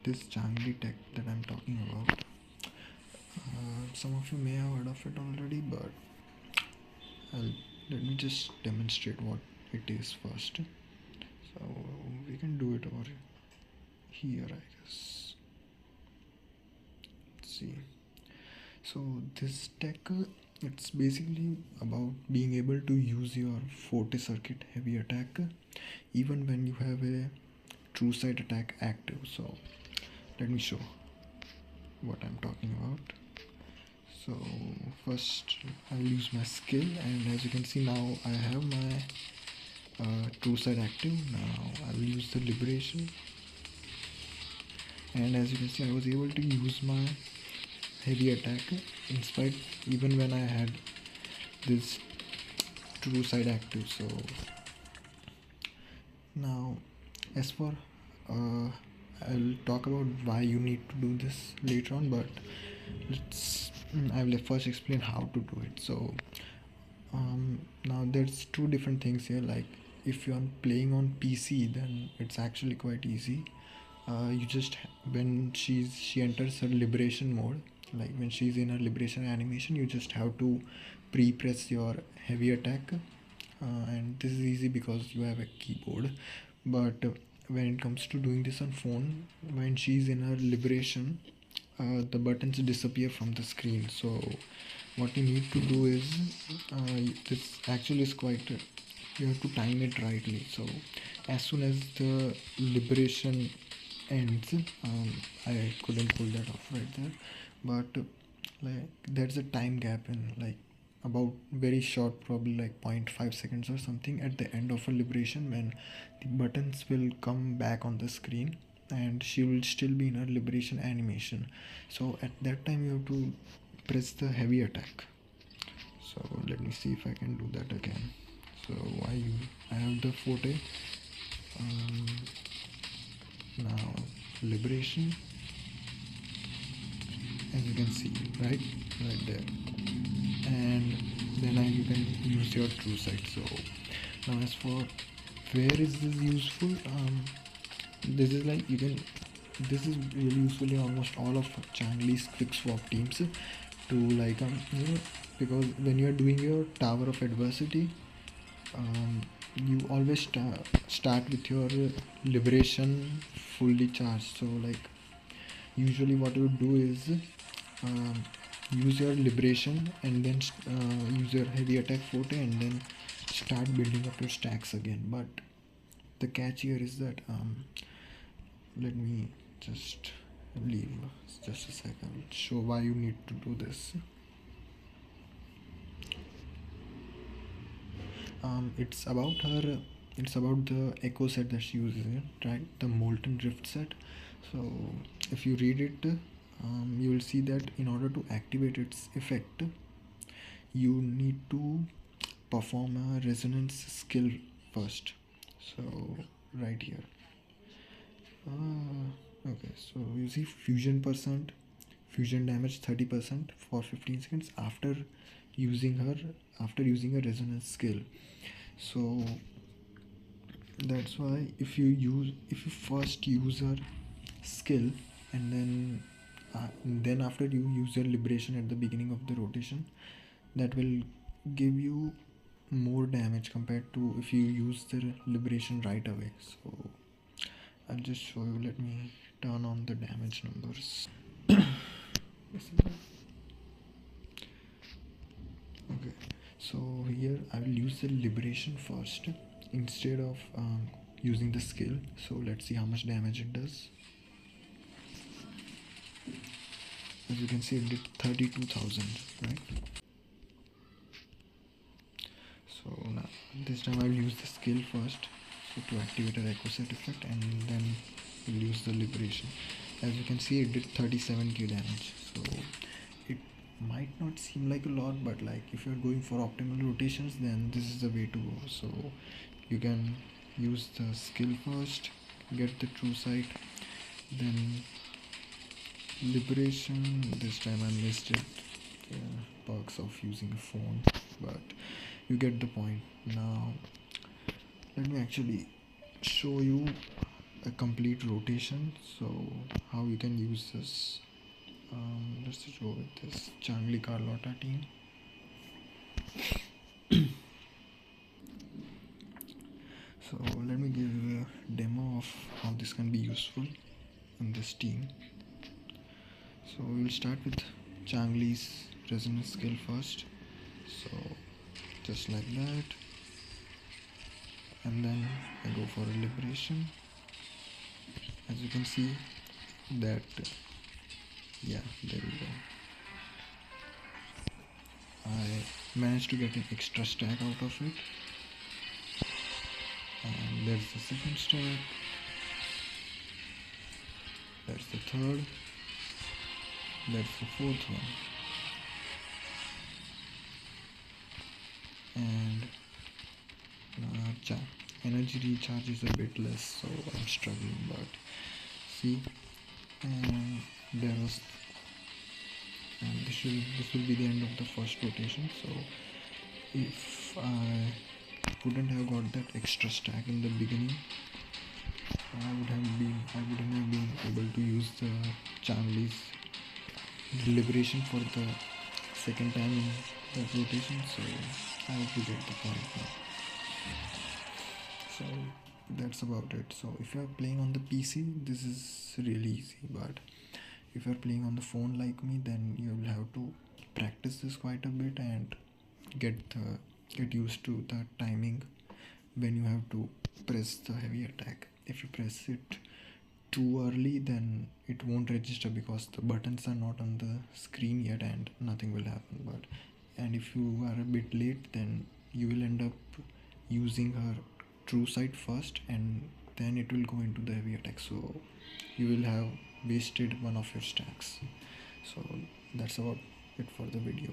This Changli Tech that I'm talking about. Some of you may have heard of it already, but I'll, let me just demonstrate what it is first. So we can do it over here, I guess. Let's see. So this tech, it's basically about being able to use your forte circuit heavy attack even when you have a true side attack active. So let me show what I'm talking about. So first I'll use my skill, and as you can see now I have my true side active. Now I'll use the liberation, and as you can see I was able to use my heavy attack in spite even when I had this true side active. So now as for I'll talk about why you need to do this later on, but I will first explain how to do it. So now there's two different things here. Like if you're playing on PC, then it's actually quite easy. You just when she enters her liberation mode, like when she's in her liberation animation, you just have to pre-press your heavy attack, and this is easy because you have a keyboard. But when it comes to doing this on phone, when she's in her liberation, the buttons disappear from the screen. So what you need to do is this actually is quite you have to time it rightly. So as soon as the liberation ends, I couldn't pull that off right there, but like there's a time gap in like about very short, probably like 0.5 seconds or something at the end of a liberation, when the buttons will come back on the screen and she will still be in her liberation animation. So at that time you have to press the heavy attack. So let me see if I can do that again. So I have the forte, now liberation, as you can see right there, and then you can use your true side. So now as for where is this useful, this is like this is really useful in almost all of Changli's quick swap teams to like because when you are doing your tower of adversity, you always start with your liberation fully charged. So like usually what you do is use your liberation and then use your heavy attack forte and then start building up your stacks again. But the catch here is that let me just leave just a second. I'll show why you need to do this. It's about the echo set that she uses, right? The molten drift set. So if you read it, you will see that in order to activate its effect, you need to perform a resonance skill first. So right here, okay, so you see fusion damage 30% for 15 seconds after using a resonance skill. So that's why if you first use her skill and then after you use your liberation at the beginning of the rotation, that will give you more damage compared to if you use the liberation right away. So I'll just show you. Let me turn on the damage numbers. Okay, so here I will use the liberation first instead of using the skill. So let's see how much damage it does. As you can see, it did 32,000, right? So now this time I will use the skill first, so to activate an echo set effect, and then we'll use the liberation. As you can see, it did 37k damage. So it might not seem like a lot, but like if you're going for optimal rotations, then this is the way to go. So you can use the skill first, get the true sight, then liberation. This time I missed it. Perks of using a phone, but you get the point. Now let me actually show you a complete rotation. So how you can use this, let's just go with this Changli Carlotta team. So let me give you a demo of how this can be useful in this team. So we will start with Changli's resonance scale first. So just like that, and then I go for a liberation. As you can see that, yeah, there we go. I managed to get an extra stack out of it, and there's the second stack, there's the third, that's the fourth one, and energy recharge is a bit less, so I'm struggling, but see, and there was, and this will be the end of the first rotation. So if I wouldn't have got that extra stack in the beginning, I wouldn't have been able to use the Changli's liberation for the second time in that rotation. So I hope you get the point now. So that's about it. So if you are playing on the PC, this is really easy, but if you are playing on the phone like me, then you will have to practice this quite a bit and get used to the timing when you have to press the heavy attack. If you press it too early, then it won't register because the buttons are not on the screen yet and nothing will happen. And if you are a bit late, then you will end up using her true sight first, and then it will go into the heavy attack, so you will have wasted one of your stacks. So that's about it for the video.